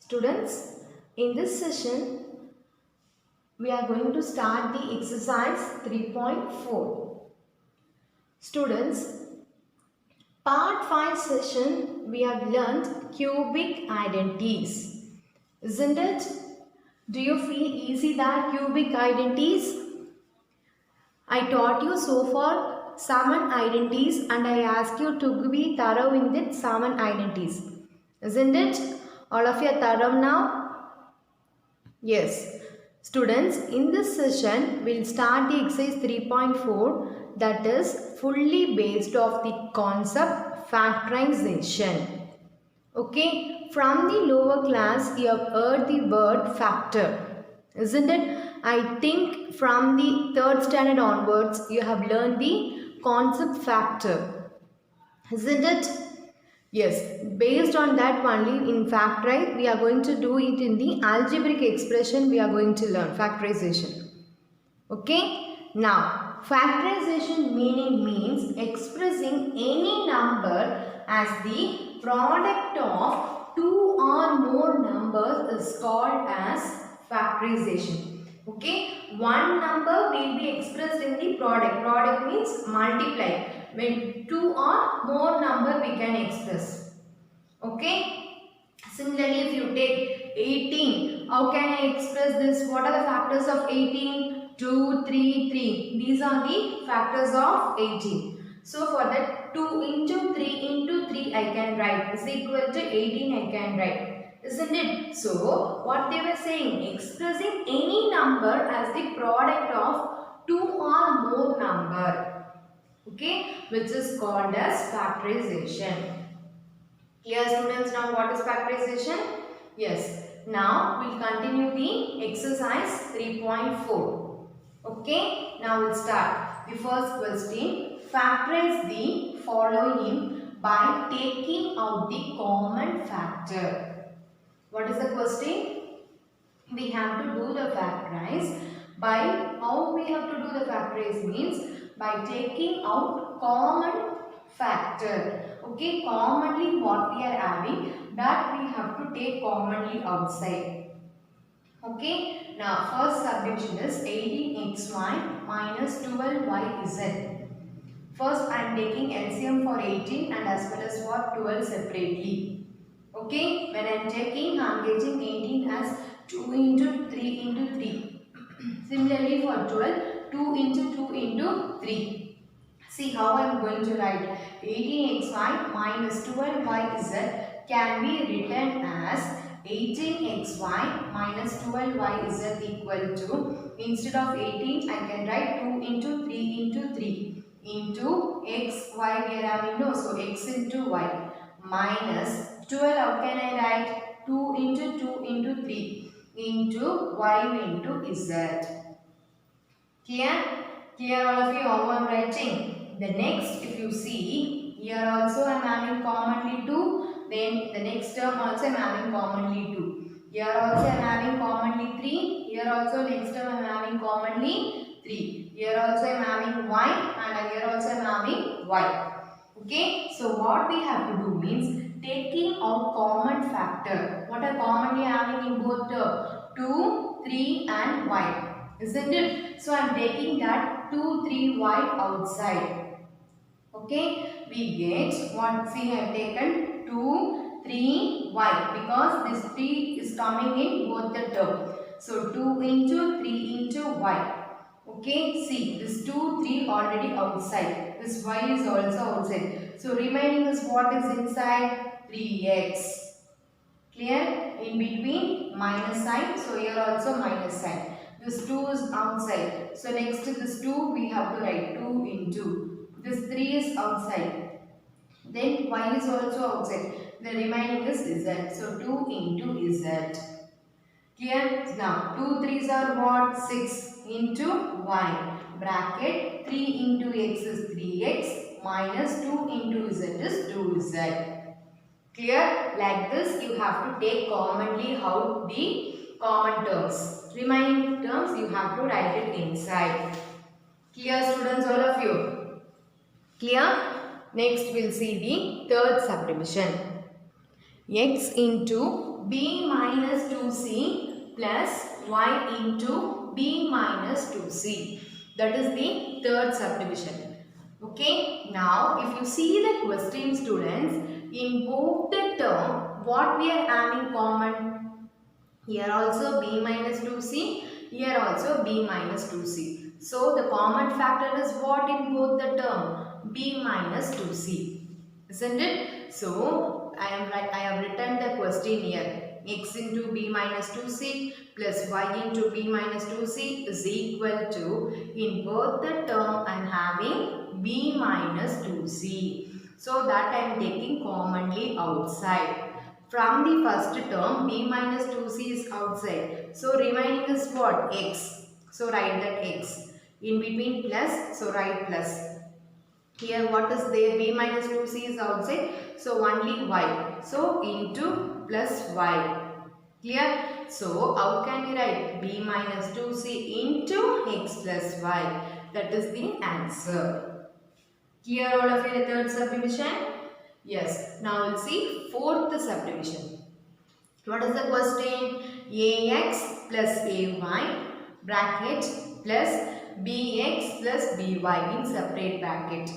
Students, in this session, we are going to start the exercise 3.4. Students, part 5 session, we have learned cubic identities. Isn't it? Do you feel easy that cubic identities? I taught you so far 7 identities and I asked you to be thorough in that 7 identities. Isn't it? All of you are thorough now? Yes. Students, in this session, we'll start the exercise 3.4 that is fully based off the concept factorization. Okay, from the lower class, you have heard the word factor, isn't it? I think from the 3rd standard onwards, you have learned the concept factor, isn't it? Yes, based on that only in factorize, we are going to do it in the algebraic expression we are going to learn, factorization. Okay, now factorization meaning means expressing any number as the product of 2 or more numbers is called as factorization. Okay, one number will be expressed in the product. Product means multiply. When 2 or more number we can express. Okay. Similarly, if you take 18, how can I express this? What are the factors of 18? 2, 3, 3. These are the factors of 18. So, for that 2 into 3 into 3 I can write is equal to 18 I can write. Isn't it? So, what they were saying, expressing any number as the product of 2 or more number. Okay, which is called as factorization. Clear students now what is factorization? Yes. Now we'll continue the exercise 3.4. Okay. Now we'll start. The first question. Factorize the following by taking out the common factor. What is the question? We have to do the factorize by how we have to do the factorize means by taking out common factor. Okay, commonly what we are having that we have to take commonly outside. Okay, now first subdivision is 18xy minus 12yz. First I am taking LCM for 18 and as well as for 12 separately. Okay, when I am taking, I am getting 18 as 2 into 3 into 3. Similarly for 12, 2 into 2 into 3. See how I am going to write 18xy minus 12yz can be written as 18xy minus 12yz equal to, instead of 18 I can write 2 into 3 into 3 into x, y we are having no, so x into y minus 12, how can I write 2 into 2 into 3 into y into z. Clear? Clear all of you how I am writing? The next, if you see, here also I am having commonly 2. Then the next term also I am having commonly 2. Here also I am having commonly 3. Here also next term I am having commonly 3. Here also I am having y and here also I am having y. Okay. So what we have to do means taking out common factor. What are commonly having in both terms? 2, 3 and y. Isn't it? So I am taking that 2, 3, y outside. Okay, we get what? See, I have taken 2, 3, y because this 3 is coming in both the term. So 2 into 3 into y. Okay, see this 2, 3 already outside. This y is also outside. So remaining is what is inside? 3x. Clear? In between minus sign. So here also minus sign. This 2 is outside. So next to this 2 we have to write 2 into. This 3 is outside. Then y is also outside. The remaining is z. So 2 into z. Clear? Now 2 3s are what? 6 into y. Bracket 3 into x is 3x minus 2 into z is 2z. Clear? Like this you have to take commonly out the common terms. Remaining terms you have to write it inside. Clear students all of you? Clear? Next we'll see the third subdivision. X into b minus 2c plus y into b minus 2c. That is the third subdivision. Okay, now if you see the question, students, in both the term, what we are having common? Here also b minus 2c, here also b minus 2c. So the common factor is what in both the term? B minus 2c. Isn't it? So I have written the question here. X into b minus 2c plus y into b minus 2c is equal to, in both the term I am having b minus 2c. So that I am taking commonly outside. From the first term, b minus 2c is outside. So remaining is what? X. So write that x. In between plus, so write plus. Here what is there? B minus 2c is outside. So only y. So into plus y. Clear? So how can we write? B minus 2c into x plus y. That is the answer. Clear all of you the third subdivision? Yes. Now we'll see fourth subdivision. What is the question? Ax plus ay bracket plus bx plus by in separate bracket.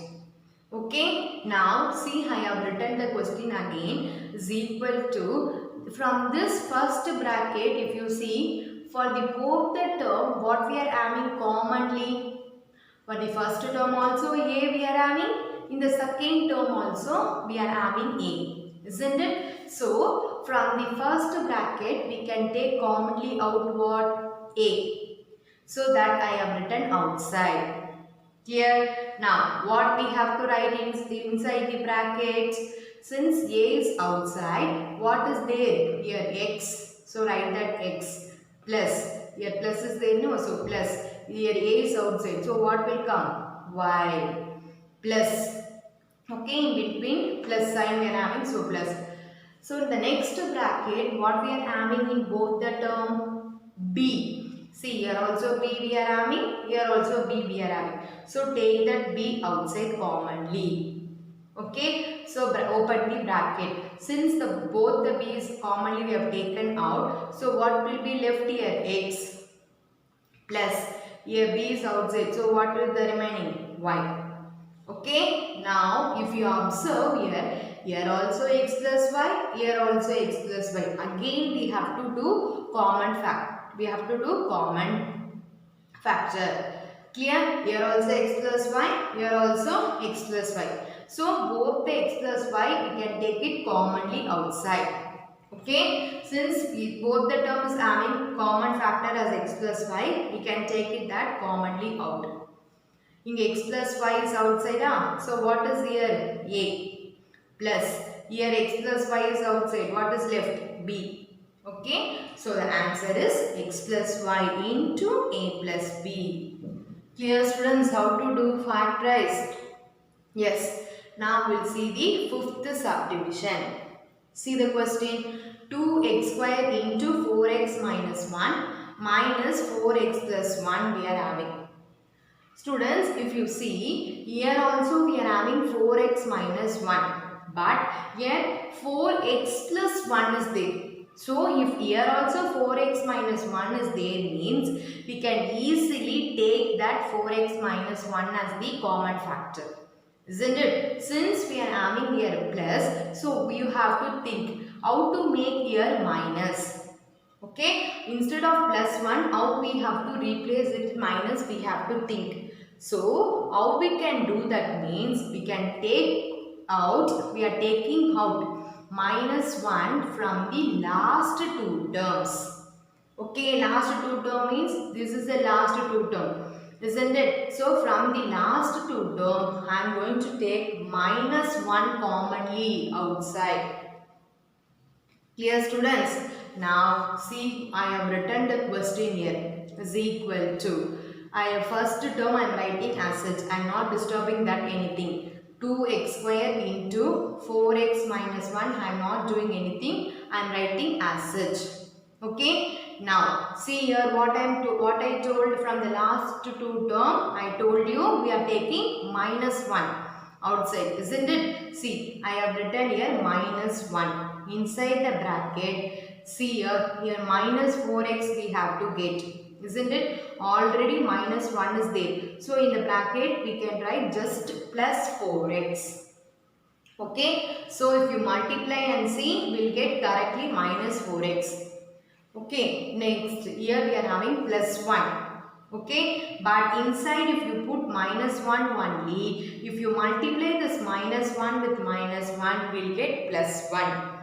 Okay. Now see, I have written the question again is equal to, from this first bracket, if you see, for the both the term, what we are having commonly? For the first term also a we are having. In the second term also we are having a. Isn't it? So from the first bracket we can take commonly out what? A. So that I have written outside. Clear? Now what we have to write inside the bracket? Since a is outside, what is there? Here x. So write that x plus. Here plus is there, no? So plus. Here a is outside. So what will come? Y plus. Okay, in between plus sign we are having, so plus. So in the next bracket, what we are having in both the term? B. See, here also b we are having, here also b we are having. So take that b outside commonly. Okay, so open the bracket. Since both the b is commonly we have taken out, so what will be left here? X plus, here b is outside, so what will the remaining? Y. Okay, now if you observe here also x plus y, here also x plus y. Again we have to do common fact. We have to do common factor. Clear? Here also x plus y, here also x plus y. So both the x plus y we can take it commonly outside. Okay, since both the terms having common factor as x plus y, we can take it that commonly out. In x plus y is outside, so what is here? A plus, here x plus y is outside, what is left? B. Okay, so the answer is x plus y into a plus b. Clear, students, how to do factorize? Yes. Now we'll see the fifth subdivision. See the question. 2x square into 4x minus 1 minus 4x plus 1 we are having. Students, if you see, here also we are having 4x minus 1. But here 4x plus 1 is there. So, if here also 4x minus 1 is there, means we can easily take that 4x minus 1 as the common factor. Isn't it? Since we are having here plus, so you have to think how to make here minus. Okay, instead of plus 1, how we have to replace it with minus, we have to think. So, how we can do that means we can take out, we are taking out minus 1 from the last two terms. Okay, last two term means this is the last two term. Isn't it? So, from the last two term, I am going to take minus 1 commonly outside. Clear, students? Now, see, I have written the question here is equal to, first term I am writing as such, I am not disturbing that anything. 2x square into 4x minus 1, I am not doing anything, I am writing as such. Okay, now see here what I told from the last two term, I told you we are taking minus 1 outside, isn't it? See, I have written here minus 1 inside the bracket. See here minus 4x we have to get, isn't it? Already minus 1 is there. So in the bracket we can write just plus 4x. Okay, so if you multiply and see, we'll get correctly minus 4x. Okay, next here we are having plus 1. Okay, but inside if you put minus 1 only, if you multiply this minus 1 with minus 1, we'll get plus 1.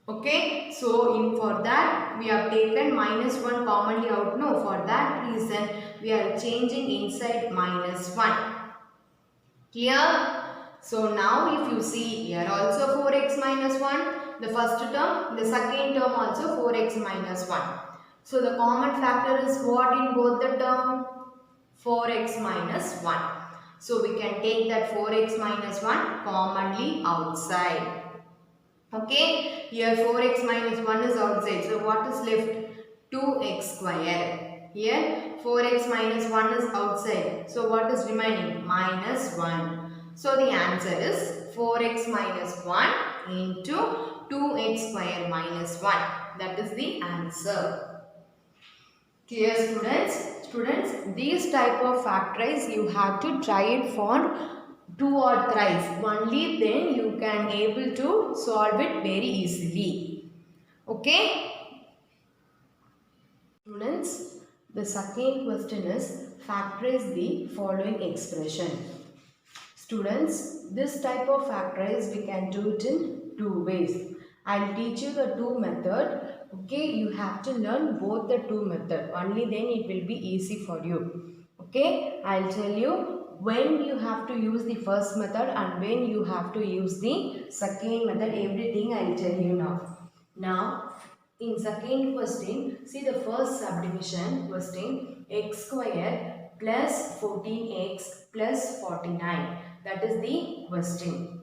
Okay, so for that we have taken minus 1 commonly out. No, for that reason we are changing inside minus 1. Clear? So now if you see here also 4x minus 1, the first term, the second term also 4x minus 1. So the common factor is what in both the term? 4x minus 1. So we can take that 4x minus 1 commonly outside. Okay, here 4x minus 1 is outside. So what is left? 2x square. Here 4x minus 1 is outside. So what is remaining? Minus 1. So the answer is 4x minus 1 into 2x square minus 1. That is the answer. Clear students? Students, these type of factorize you have to try it for 2 or thrice. Only then you can able to solve it very easily. Okay? Students, the second question is factorize the following expression. Students, this type of factorize we can do it in 2 ways. I'll teach you the 2 method. Okay, you have to learn both the 2 method. Only then it will be easy for you. Okay, I'll tell you when you have to use the first method and when you have to use the second method. Everything I'll tell you now. Now, in second question, see the first subdivision question, x square plus 14x plus 49. That is the question.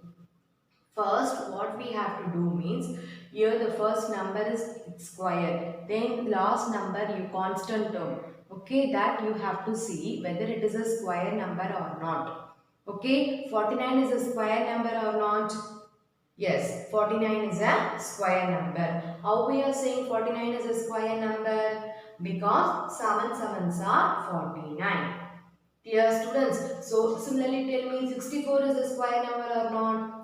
First, what we have to do means, here the first number is square, then last number you constant term. Okay, that you have to see whether it is a square number or not. Okay, 49 is a square number or not? Yes, 49 is a square number. How we are saying 49 is a square number? Because 7 sevens are 49. Dear students, so similarly tell me 64 is a square number or not?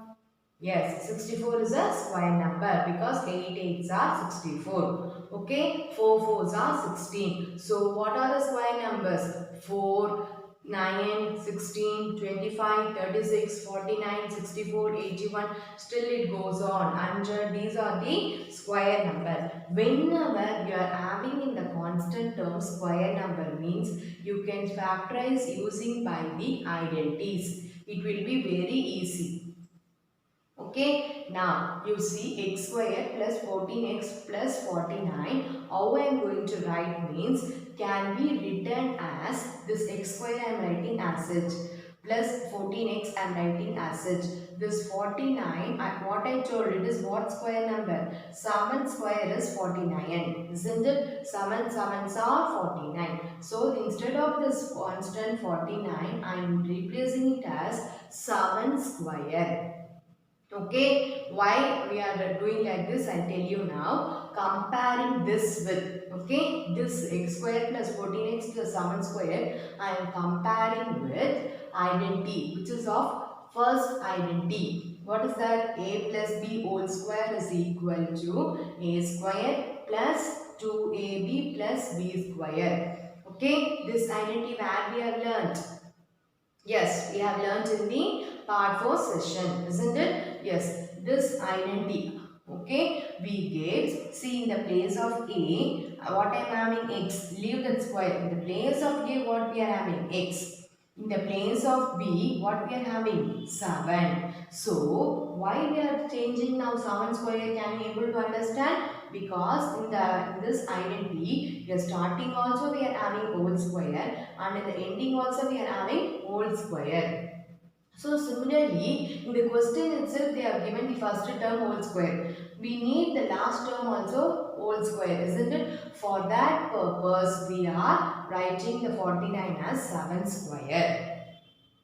Yes, 64 is a square number because 8 8s are 64. Okay, 4 4s are 16. So what are the square numbers? 4, 9, 16, 25, 36, 49, 64, 81. Still it goes on. 100. These are the square number. Whenever you are having in the constant term square number means you can factorize using by the identities. It will be very easy. Okay, now you see x square plus 14x plus 49. How I am going to write means can be written as this x square I am writing as such plus 14x I am writing as such. This 49, what I told it is what square number? 7 square is 49, isn't it? 7 sevens are 49. So instead of this constant 49, I am replacing it as 7 square. Okay, why we are doing like this I'll tell you now. Comparing this with, okay, this x square plus 14x plus 7 square, I am comparing with identity which is of first identity. What is that? A plus b whole square is equal to a square plus 2ab plus b square. Okay, this identity where we have learnt? Yes, we have learnt in the part 4 session, isn't it? Yes, this identity. Okay, we get, see in the place of A, what I am having x, leave that square. In the place of A, what we are having? X. In the place of B, what we are having? 7. So, why we are changing now 7 square? Can you able to understand? Because in this identity, the starting also we are having whole square and in the ending also we are having whole square. So similarly, in the question itself they have given the first term whole square. We need the last term also whole square, isn't it? For that purpose, we are writing the 49 as 7 square.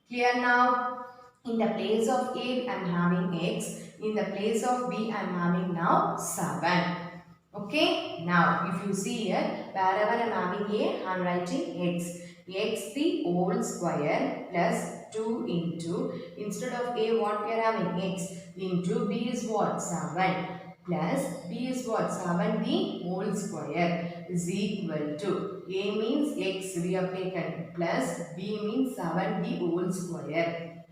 Clear now? In the place of A, I am having x. In the place of B, I am having now 7. Okay, now if you see here, wherever I am having a, I am writing x. X the whole square plus 2 into, instead of a what we are having, x into b is what, 7 plus b is what, 7 the whole square is equal to, a means x we have taken plus b means 7 the whole square.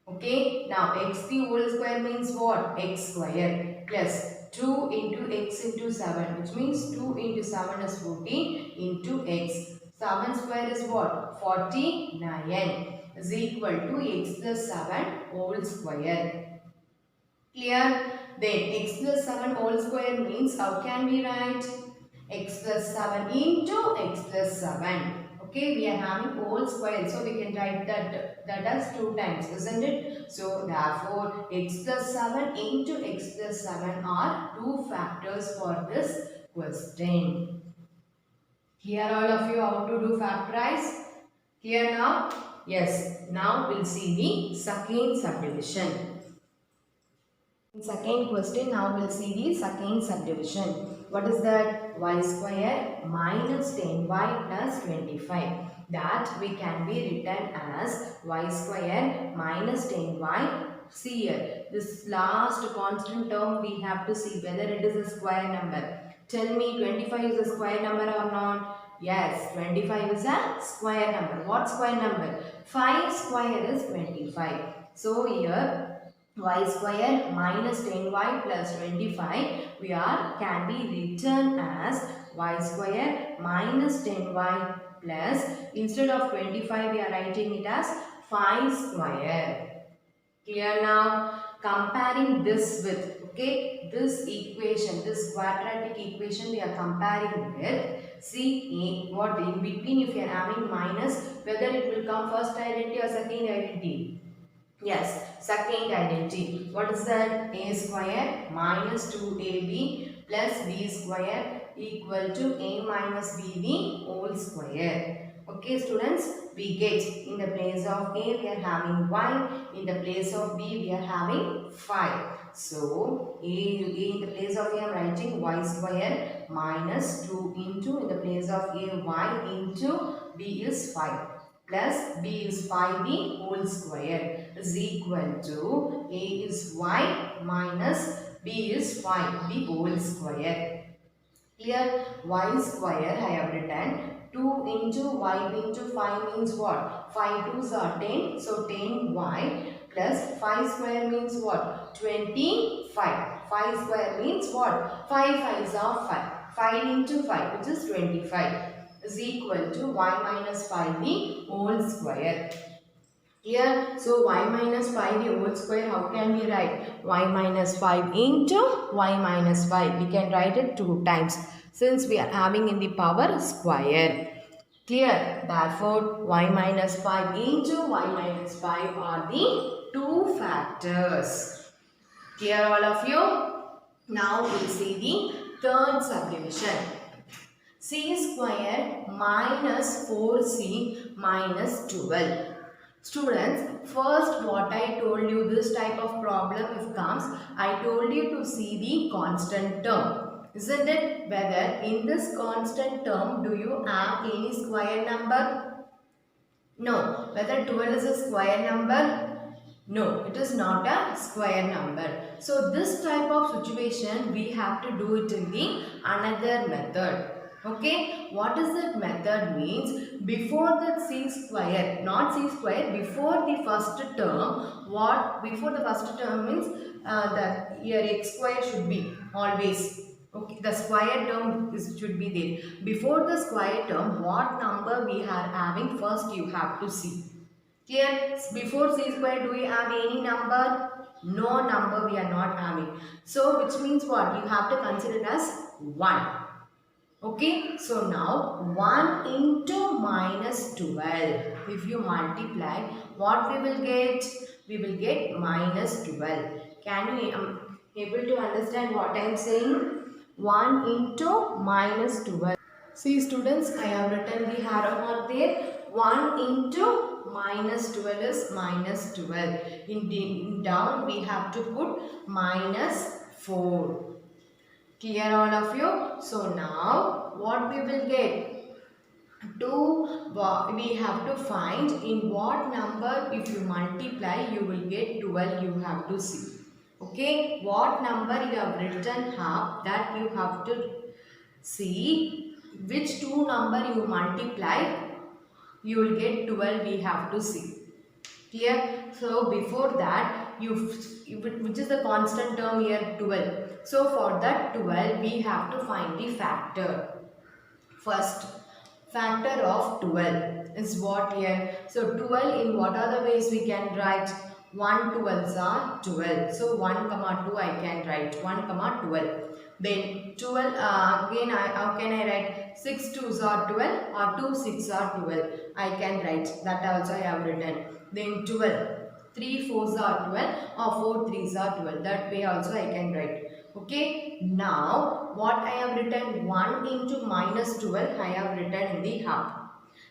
Okay, now x the whole square means what? X square plus 2 into x into 7, which means 2 into 7 is 14 into x. 7 square is what? 49 is equal to x plus 7 whole square. Clear? Then x plus 7 whole square means how can we write? X plus 7 into x plus 7. Okay, we are having whole square, so we can write that as 2 times, isn't it? So therefore, x plus 7 into x plus 7 are 2 factors for this question. Here all of you how to do factorize? Here now? Yes. Now we'll see the second subdivision. In second question, now we'll see the second subdivision. What is that? Y square minus 10y plus 25. That we can be written as y square minus 10y. See here, this last constant term we have to see whether it is a square number. Tell me, 25 is a square number or not? Yes, 25 is a square number. What square number? 5 square is 25. So here y square minus 10y plus 25 can be written as y square minus 10y plus, instead of 25 we are writing it as 5 square. Clear now? Comparing this with, okay, this equation, this quadratic equation we are comparing with, see what in between if you are having minus, whether it will come first identity or second identity. Yes, second identity. What is that? A square minus 2ab plus b square equal to a minus bb whole square. Okay students, we get in the place of a we are having y, in the place of b we are having 5. So, in the place of a I am writing y square minus 2 into, in the place of a y into b is 5 plus b is 5b whole square is equal to a is y minus b is 5b whole square. Here y square I have written 2 into y into 5 means what? 5 2s are 10. So 10y plus 5 square means what? 25. 5 square means what? 5 5s are 5. 5 into 5 which is 25 is equal to y minus 5b whole square. Here, so y minus 5 whole square, how can we write? Y minus 5 into y minus 5. We can write it 2 times since we are having in the power square. Clear? Therefore, y minus 5 into y minus 5 are the 2 factors. Clear all of you? Now we will see the third subdivision. C square minus 4c minus 12. Students, first what I told you, this type of problem if comes, I told you to see the constant term. Isn't it? Whether in this constant term do you have any square number? No. Whether 12 is a square number? No, it is not a square number. So this type of situation we have to do it in the another method. Okay, what is that method means? Before the c square, not c square, before the first term, before the first term means your x square should be always. Okay, the square term should be there. Before the square term, what number we are having first you have to see. Clear? Before c square, do we have any number? No number we are not having. So, which means what? You have to consider as 1. Okay, so now 1 into minus 12. If you multiply, what we will get? We will get minus 12. Can you able to understand what I am saying? 1 into minus 12. See students, I have written the arrow mark there. 1 into minus 12 is minus 12. In down we have to put minus 4. Clear all of you? So now what we will get? We have to find in what number if you multiply you will get 12, you have to see. Okay, what number you have written half, that you have to see. Which two number you multiply you will get 12, we have to see. Clear? So before that, which is the constant term here, 12. So for that 12 we have to find the factor. First factor of 12 is what here? So 12, in what are the ways we can write? 1 12s are 12. So 1 comma 2 I can write 1 comma 12. Then 12 again how can I write? 6 2s are 12 or 2 6 are 12. I can write that also I have written. Then 12. 3 4s are 12 or 4 3s are 12. That way also I can write. Okay, now what I have written 1 into minus 12 I have written in the half.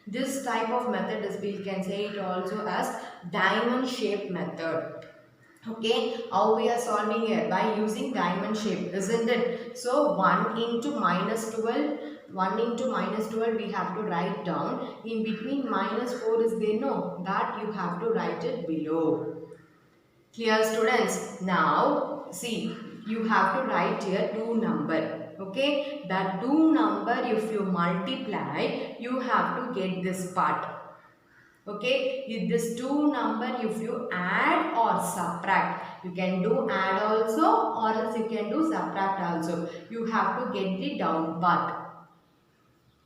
This type of method is, we can say it also as diamond shape method. Okay, how we are solving it? By using diamond shape, isn't it? So 1 into minus 12, 1 into minus 12 we have to write down. In between minus 4 is there, no? That you have to write it below. Clear, students? Now see, you have to write here 2 number. Okay, that 2 number if you multiply you have to get this part. Okay, with this 2 number if you add or subtract, you can do add also or else you can do subtract also. You have to get the down part.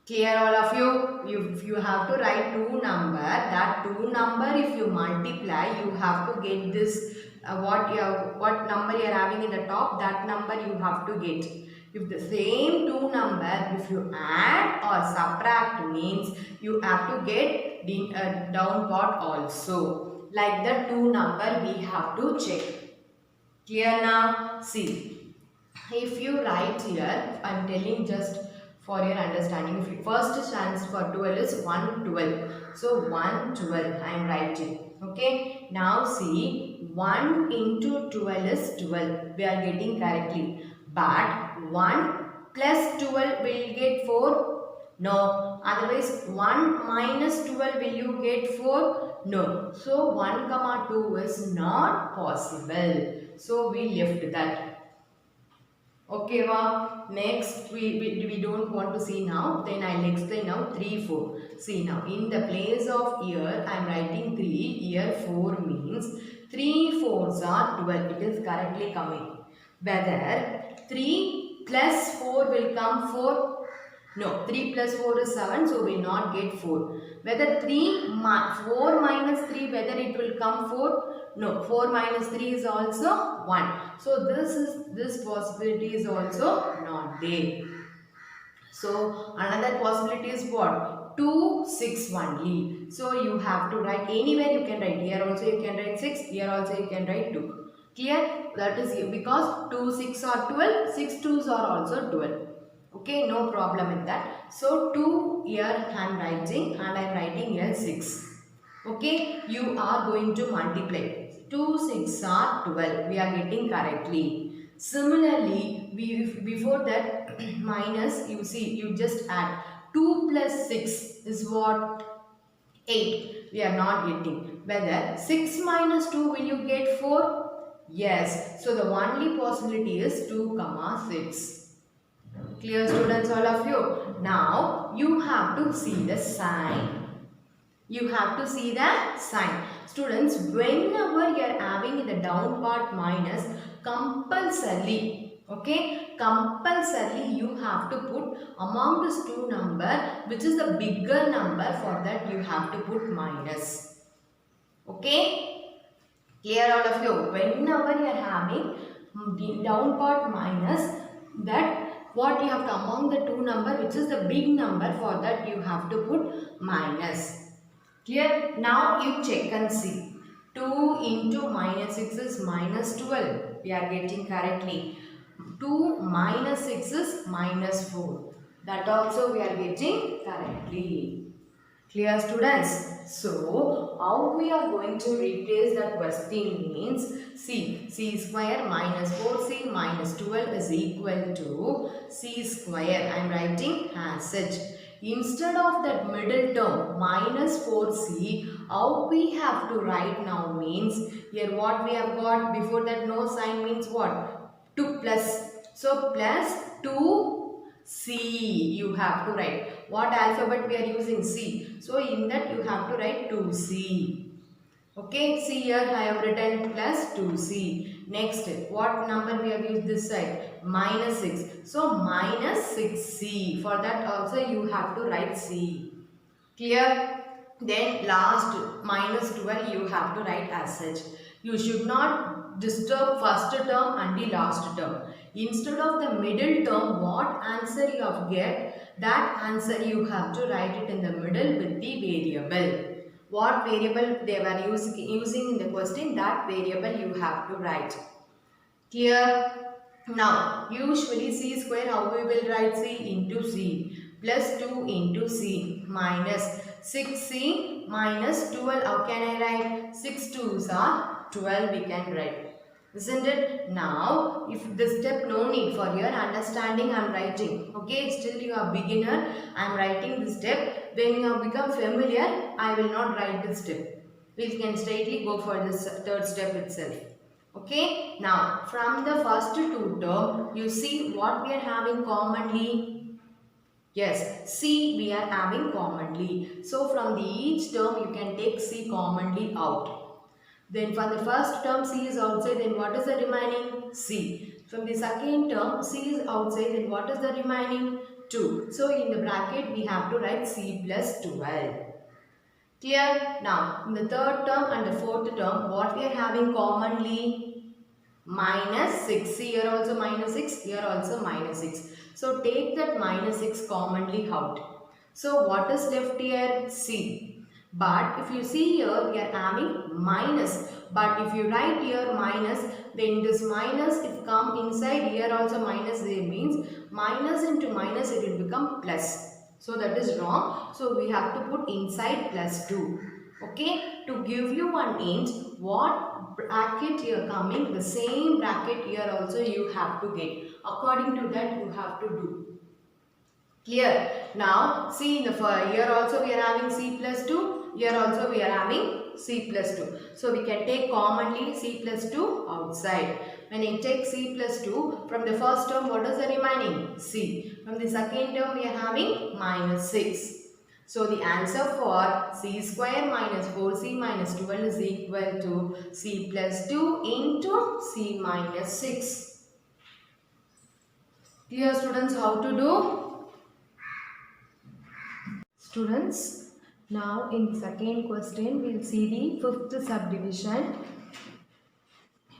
Clear all of you? You have to write 2 number. That 2 number if you multiply you have to get this what number you are having in the top, that number you have to get. If the same 2 number if you add or subtract means you have to get the down part also. Like the 2 number we have to check. Clear now? See, if you write here, I am telling just for your understanding. If you first stands for 12 is 112. So 112 I am writing. Okay. Now see, 1 into 12 is 12. We are getting correctly. But 1 plus 12 will get 4? No. Otherwise 1 minus 12 will you get 4? No. So 1 comma 2 is not possible. So we left that. Okay, next we don't want to see now. Then I'll explain now 3 4. See now, in the place of year I am writing 3. Year 4 means 3 4s are 12. It is correctly coming. Whether 3 plus 4 will come 4? No, 3 plus 4 is 7, so we will not get 4. Whether 4 minus 3, whether it will come 4? No, 4 minus 3 is also 1. So this possibility is also not there. So another possibility is what? 2 6 only. So you have to write anywhere you can write. Here also you can write 6. Here also you can write 2. Clear? That is because 2 6 are 12. 6 2s are also 12. Okay, no problem with that. So 2 here I am writing and I am writing here 6. Okay, you are going to multiply. 2 6 are 12. We are getting correctly. Similarly, before that minus, you see, you just add 2 plus 6 is what? 8. We are not getting. Whether 6 minus 2 will you get 4? Yes. So the only possibility is 2 comma 6. Clear, students, all of you? Now you have to see the sign. You have to see the sign. Students, whenever you are having in the down part minus, compulsorily, okay, compulsorily you have to put among these 2 number, which is the bigger number, for that you have to put minus. Okay? Clear, all of you? Whenever you are having the down part minus, that what you have to among the 2 number, which is the big number, for that you have to put minus. Clear? Now you check and see. 2 into minus 6 is minus 12. We are getting correctly. 2 minus 6 is minus 4. That also we are getting correctly. Clear, students? So, how we are going to replace that question means c square minus 4c minus 12 is equal to c square. I am writing as such. Instead of that middle term minus 4c, how we have to write now means here what we have got before that no sign means what? 2 plus. So, plus 2c you have to write. What alphabet we are using? C. So in that you have to write 2C. Okay, see here I have written plus 2C. Next, what number we have used this side? Minus 6. So minus 6C. For that also you have to write C. Clear? Then last minus 12 you have to write as such. You should not disturb first term and the last term. Instead of the middle term, what answer you have get, that answer you have to write it in the middle with the variable. What variable they were using in the question, that variable you have to write. Clear? Now, usually c square, how we will write? C into c plus 2 into c minus 6c minus 12. How can I write? 6 2s are 12 we can write. Isn't it? Now, if this step no need for your understanding, I am writing. Okay, still you are beginner, I am writing this step. When you have become familiar, I will not write this step. We can straightly go for this third step itself. Okay, now from the first two term, you see what we are having commonly. Yes, C we are having commonly. So from the each term you can take C commonly out. Then for the first term C is outside, then what is the remaining? C. From the second term C is outside, then what is the remaining? 2. So in the bracket we have to write C plus 12. Clear? Now in the third term and the fourth term, what we are having commonly? Minus 6. See here also minus 6, here also minus 6. So take that minus 6 commonly out. So what is left here? C. But if you see here, we are having minus. But if you write here minus, then this minus if come inside here also minus there means minus into minus it will become plus. So that is wrong. So we have to put inside plus 2. Okay, to give you one hint, what bracket you are coming, the same bracket here also you have to get. According to that you have to do. Clear? Now see in the here also we are having C plus 2, here also we are having C plus 2. So we can take commonly C plus 2 outside. When I take C plus 2, from the first term what is the remaining? C. From the second term we are having minus 6. So the answer for C square minus 4C minus 12 is equal to C plus 2 into C minus 6. Clear, students, how to do? Students, now in second question we will see the fifth subdivision.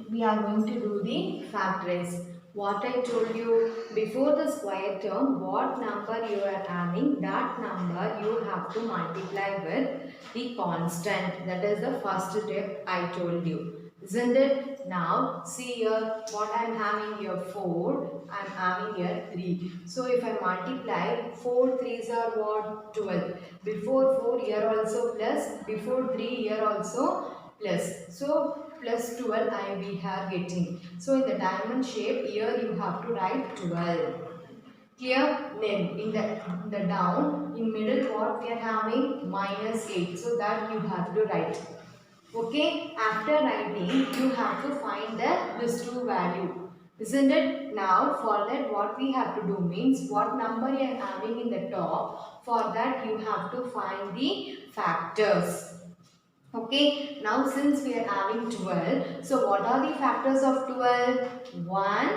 We are going to do the factorize. What I told you before the square term, what number you are having, that number you have to multiply with the constant. That is the first step I told you. Isn't it? Now see here what I am having here 4, I am having here 3. So if I multiply 4 3s are what? 12. Before 4 here also plus, before 3 here also plus. So plus 12 we are getting. So in the diamond shape here you have to write 12. Clear? Then in the down, in middle what we are having? Minus 8. So that you have to write. Okay? After writing you have to find this true value. Isn't it? Now for that what we have to do means what number you are having in the top, for that you have to find the factors. Okay, now since we are having 12, so what are the factors of 12? 1,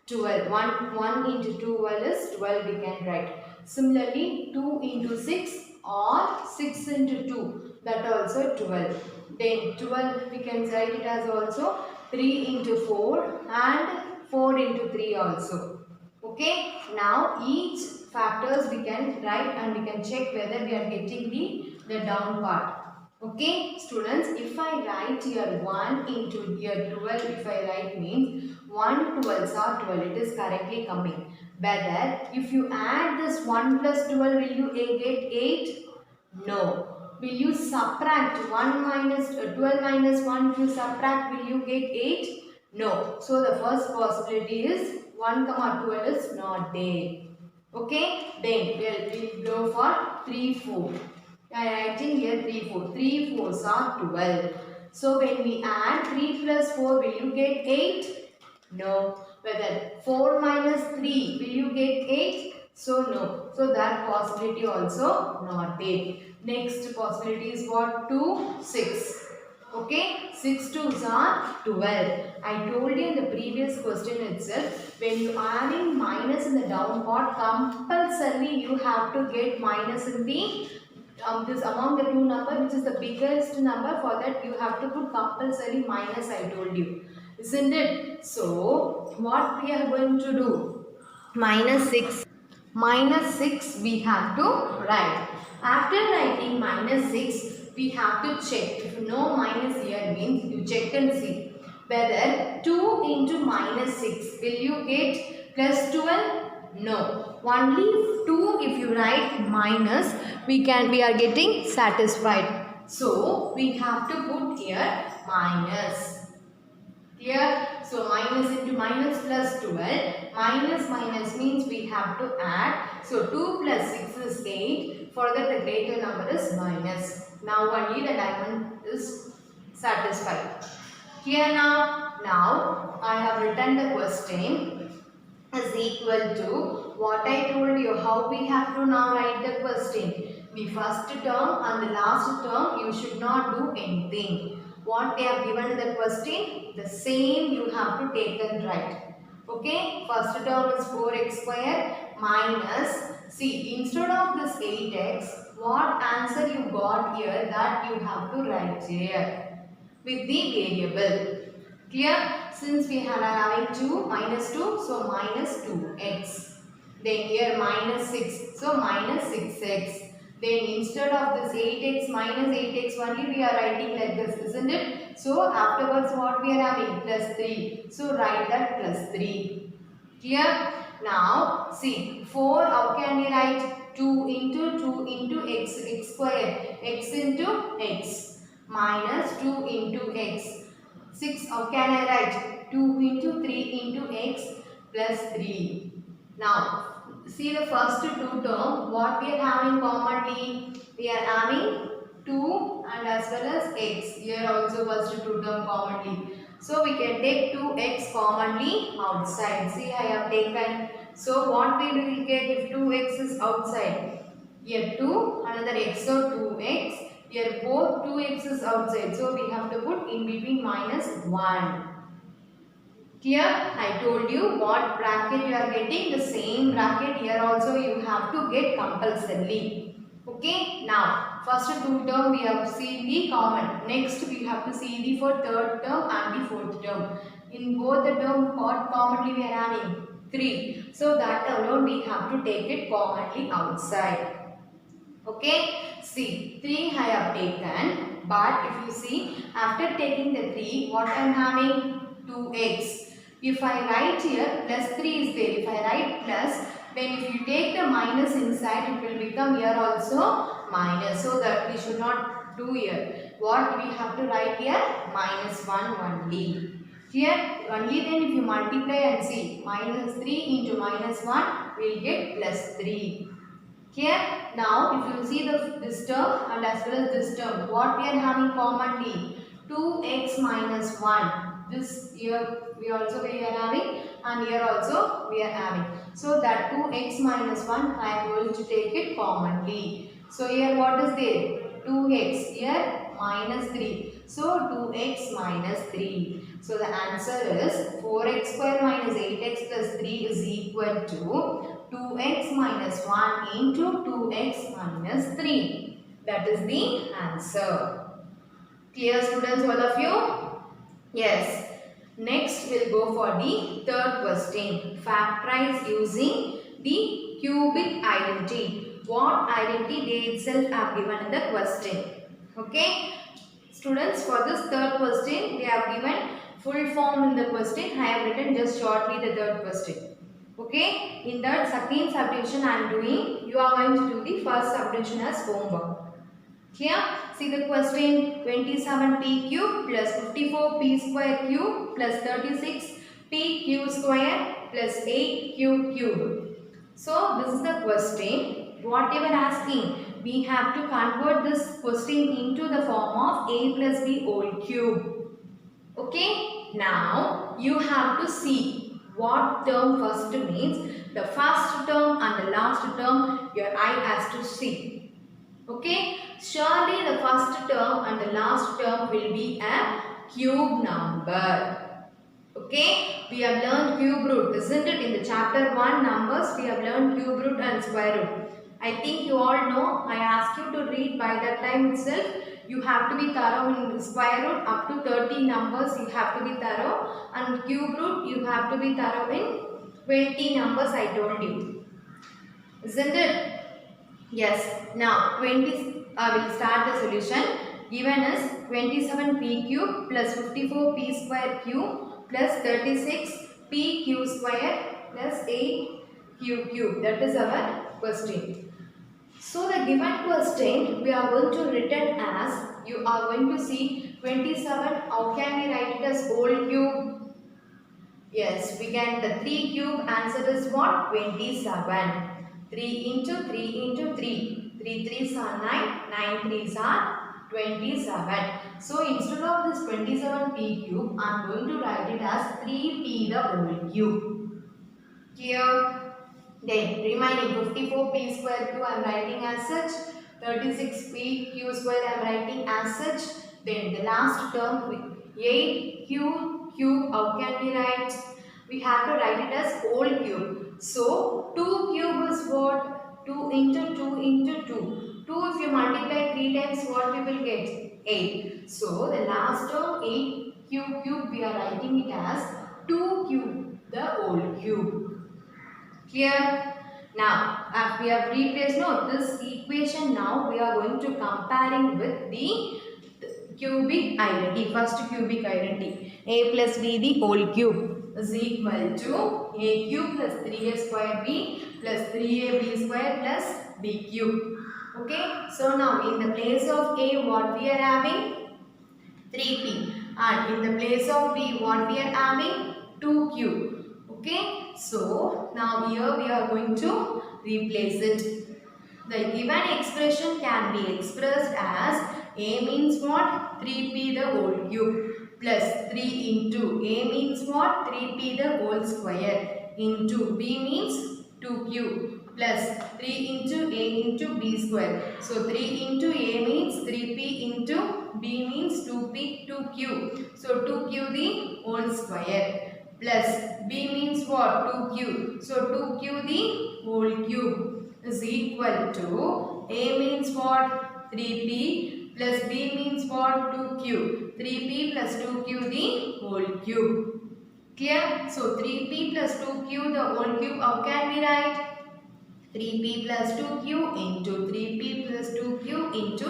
12. 1 into 12 is 12 we can write. Similarly, 2 into 6 or 6 into 2, that also 12. Then 12 we can write it as also 3 into 4 and 4 into 3 also. Okay, now each factors we can write and we can check whether we are getting the down part. Okay, students, if I write here 1 into here 12, if I write means 1 12s are 12, it is correctly coming. Whether if you add this 1 plus 12, will you get 8? No. Will you subtract 1 minus 12 minus 1? If you subtract, will you get 8? No. So the first possibility is 1 comma 12 is not there. Okay. Then we'll go for 3 4. I am writing here 3 4. 3 4s are 12. So when we add 3 plus 4, will you get 8? No. Whether 4 minus 3, will you get 8? So no. So that possibility also not there. Next possibility is what? 2, 6. Okay. 6 2s are 12. I told you in the previous question itself, when you are adding minus in the down part, compulsorily you have to get minus in the this among the two number, which is the biggest number. For that you have to put compulsory minus, I told you, isn't it? So what we are going to do? Minus 6 we have to write. After writing minus 6, we have to check. If you know minus here means, you check and see whether 2 into minus 6, will you get plus 12? No. Only 2 if you write minus, we are getting satisfied. So we have to put here minus. Clear? So minus into minus plus 12. Minus means we have to add. So 2 plus 6 is 8. For that the greater number is minus. Now only the diamond is satisfied. Clear now? Now I have written the question is equal to what I told you. How we have to now write the question? The first term and the last term you should not do anything. What they have given in the question, the same you have to take and write. Okay, first term is 4x square minus, see, instead of this 8x, what answer you got here, that you have to write here with the variable. Clear? Since we are having 2, minus 2, so minus 2x. Then here minus 6, so minus 6x. Then instead of this 8x minus 8x only we are writing like this, isn't it? So afterwards what we are having? Plus 3. So write that plus 3. Clear? Now see, 4 how can we write? 2 into x square. X into x minus 2 into x. 6 how can I write? 2 into 3 into x plus 3. Now see the first two term, what we are having commonly? We are having 2 and as well as x. Here also first two term commonly. So we can take 2x commonly outside. See, I have taken. So what we will get if 2x is outside? Here 2, another x, so 2x. Here both 2x is outside. So we have to put in between minus 1. Clear? I told you what bracket you are getting. The same bracket here also you have to get compulsorily. Okay. Now, first two term we have seen the common. Next we have to see the for third term and the fourth term. In both the term, what commonly we are having? 3. So that alone we have to take it commonly outside. Okay. See, 3 I have taken. But if you see, after taking the 3, what I am having? 2x. If I write here, plus 3 is there. If I write plus, then if you take the minus inside, it will become here also minus. So that we should not do here. What we have to write here? Minus 1 only. Here, only then if you multiply and see, minus 3 into minus 1, we will get plus 3. Here, now if you see this term and as well as this term, what we are having commonly? 2x minus 1. This here we are having and here also we are having. So that 2x minus 1 I am going to take it commonly. So here what is there? 2x, here minus 3. So 2x minus 3. So the answer is 4x square minus 8x plus 3 is equal to 2x minus 1 into 2x minus 3. That is the answer. Clear, students, all of you? Yes. Next we'll go for the third question. Factorize using the cubic identity. What identity they itself have given in the question. Okay. Students, for this third question, they have given full form in the question. I have written just shortly the third question. Okay. In that second subdivision I am doing, you are going to do the first subdivision as homework. Clear? See the question, 27p cube plus 54p square cube plus 36p cube square plus 8q cube. So this is the question. What they were asking, we have to convert this question into the form of a plus b whole cube. Okay, now you have to see what term first means. The first term and the last term your eye has to see. Okay, surely the first term and the last term will be a cube number. Okay, we have learned cube root, isn't it? In the chapter 1 numbers, we have learned cube root and square root. I think you all know, I asked you to read by that time itself. You have to be thorough in square root up to 30 numbers, you have to be thorough, and cube root you have to be thorough in 20 numbers I told you. Isn't it? Yes. Now 20, I will start the solution. Given is 27p cube plus 54p square cube plus 36p cube square plus 8q cube. That is our question. So the given question we are going to written as, you are going to see 27. How can we write it as whole cube? Yes, we can. The 3 cube answer is what? 27. 3 into 3 into 3. 3 3s are 9. 9 3s are 27. So instead of this 27p cube, I am going to write it as 3p the whole cube. Clear? Then remaining 54p square cube I am writing as such. 36p cube square I am writing as such. Then the last term 8q cube, how can we write? We have to write it as whole cube. So 2 cube is what? 2 into 2 into 2. 2 if you multiply 3 times, what we will get? 8. So the last term 8q cube we are writing it as 2 cube the whole cube. Clear? Now as we have replaced this equation, now we are going to comparing with the cubic identity. First cubic identity, a plus b the whole cube is equal to a cube plus 3a square b plus 3ab square plus b cube. Okay, so now in the place of a what we are having? 3p, and in the place of b what we are having? 2q. Okay, so now here we are going to replace it. The given expression can be expressed as a means what? 3p the whole cube plus 3 into a means what? 3p the whole square into b means 2q plus 3 into a into b square. So 3 into a means 3p into b means 2p 2q. So 2q the whole square plus b means what? 2q. So 2q the whole cube is equal to a means what? 3p plus b means what? 2q. 3p plus 2q the whole cube. Clear? So 3p plus 2q the whole cube, how can we write? 3p plus 2q into 3p plus 2q into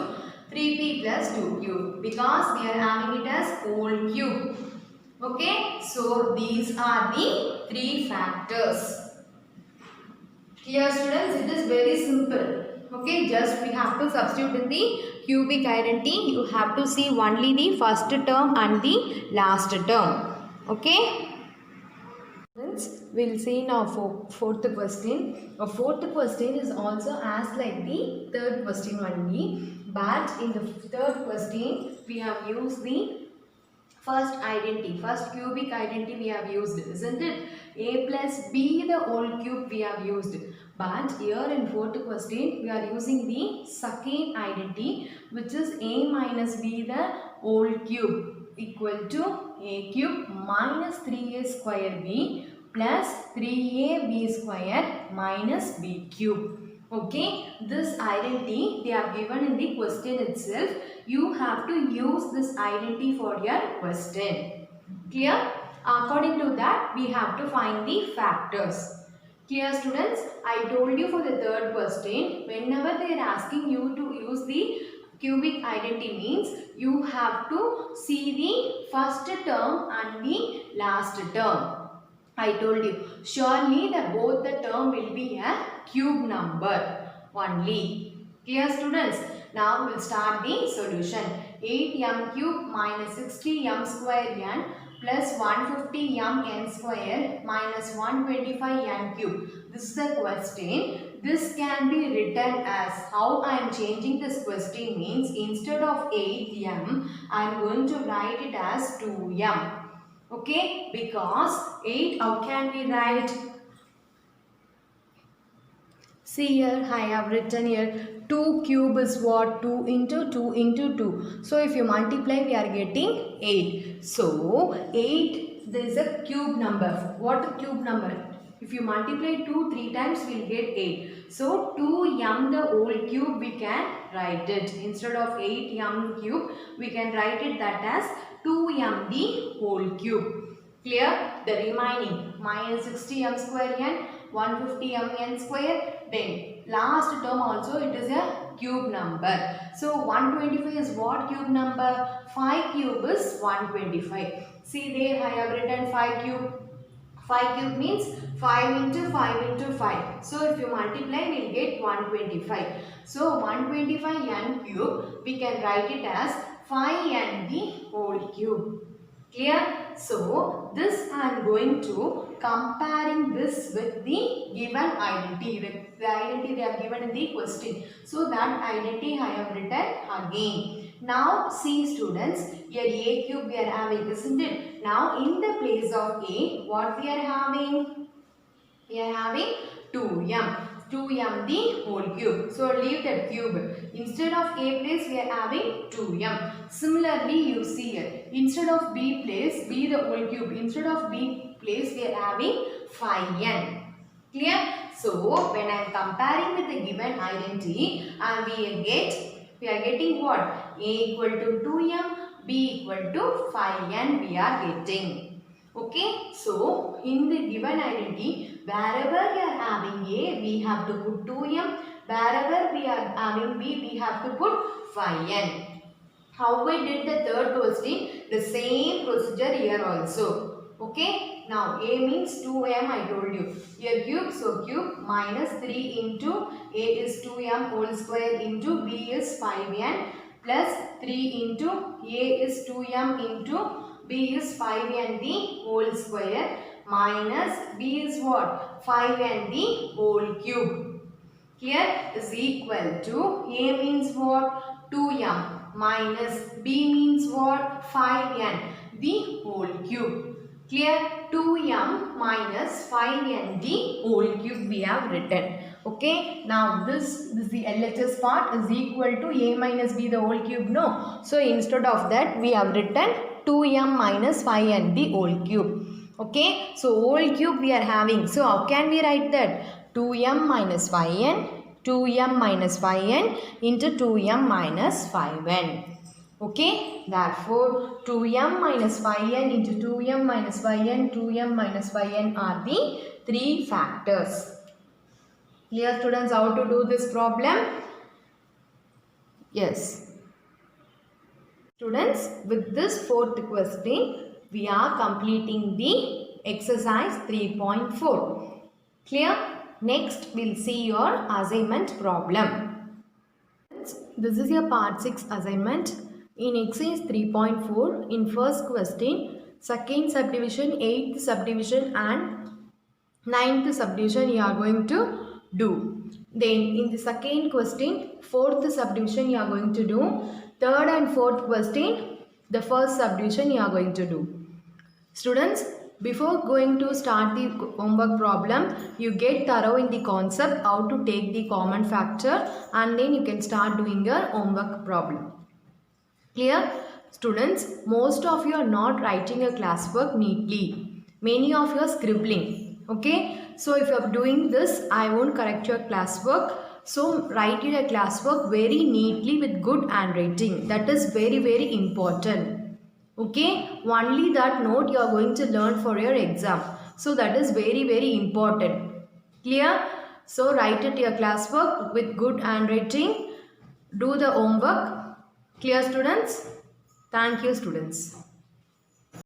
3p plus 2q, because we are having it as whole cube. Okay, so these are the 3 factors. Clear students, it is very simple. Okay, just we have to substitute in the cubic identity. You have to see only the first term and the last term. Okay. We'll see now for fourth question. A fourth question is also asked like the third question only, but in the third question we have used the first identity, first cubic identity we have used, isn't it? A plus b the whole cube we have used, but here in fourth question we are using the second identity, which is a minus b the whole cube equal to a cube minus 3a square b plus 3ab square minus b cube. Okay, this identity they are given in the question itself. You have to use this identity for your question. Clear? According to that, we have to find the factors. Clear students? I told you for the third question, whenever they are asking you to use the cubic identity means you have to see the first term and the last term. I told you, surely both the term will be a cube number only. Clear students? Now we'll start the solution. 8m cube minus 60m square n plus 150m n square minus 125n cube. This is the question. This can be written as, how I am changing this question means, instead of 8m I am going to write it as 2m. Okay, because 8, how can we write? See here, I have written here 2 cube is what? 2 into 2 into 2. So if you multiply, we are getting 8. So 8, there is a cube number. What a cube number? If you multiply 2 3 times, we will get 8. So 2m the whole cube we can write it. Instead of 8m cube, we can write it that as 2m the whole cube. Clear? The remaining minus 60m square n, 150m n square. Then last term also it is a cube number. So 125 is what cube number? 5 cube is 125. See there I have written 5 cube. 5 cube means 5 into 5 into 5. So if you multiply, we will get 125. So 125 n cube, we can write it as 5n the whole cube. Clear? So this I am going to comparing this with the given identity. With the identity they are given in the question. So that identity I have written again. Now see students, here a cube we are having, isn't it? Now in the place of a, what we are having? We are having 2m. 2m the whole cube. So leave that cube. Instead of a place, we are having 2m. Similarly, you see here, instead of b place, b the whole cube. Instead of b place, we are having 5n. Clear? So when I am comparing with the given identity, and we are getting what? A equal to 2m, b equal to 5n we are getting. Okay, so in the given identity, wherever we are having A, we have to put 2m. Wherever we are having B, we have to put 5n. How we did the third question? The same procedure here also. Okay, now A means 2m I told you. Here cube, so cube minus 3 into A is 2m whole square into B is 5n plus 3 into A is 2m into B is 5n the whole square minus B is what? 5n the whole cube. Clear? Is equal to A means what? 2m minus B means what? 5n the whole cube. Clear? 2m minus 5n the whole cube we have written. Okay, now this is the LHS part is equal to A minus B the whole cube. No. So instead of that we have written 2m minus 5n the whole cube. Okay, so whole cube we are having. So how can we write that? 2m minus 5n, 2m minus 5n into 2m minus 5n. Okay, therefore 2m minus 5n into 2m minus 5n, 2m minus 5n are the three factors. Clear students how to do this problem? Yes. Students, with this fourth question, we are completing the exercise 3.4. Clear? Next, we'll see your assignment problem. This is your part 6 assignment. In exercise 3.4, in first question, second subdivision, 8th subdivision and 9th subdivision you are going to do. Then in the second question, 4th subdivision you are going to do. Third and fourth question, the first subdivision you are going to do. Students, before going to start the homework problem, you get thorough in the concept how to take the common factor, and then you can start doing your homework problem. Clear? Students, most of you are not writing your classwork neatly. Many of you are scribbling. Okay? So if you are doing this, I won't correct your classwork. So write your classwork very neatly with good handwriting. That is very, very important. Okay? Only that note you are going to learn for your exam. So that is very, very important. Clear? So write it your classwork with good handwriting. Do the homework. Clear students? Thank you students.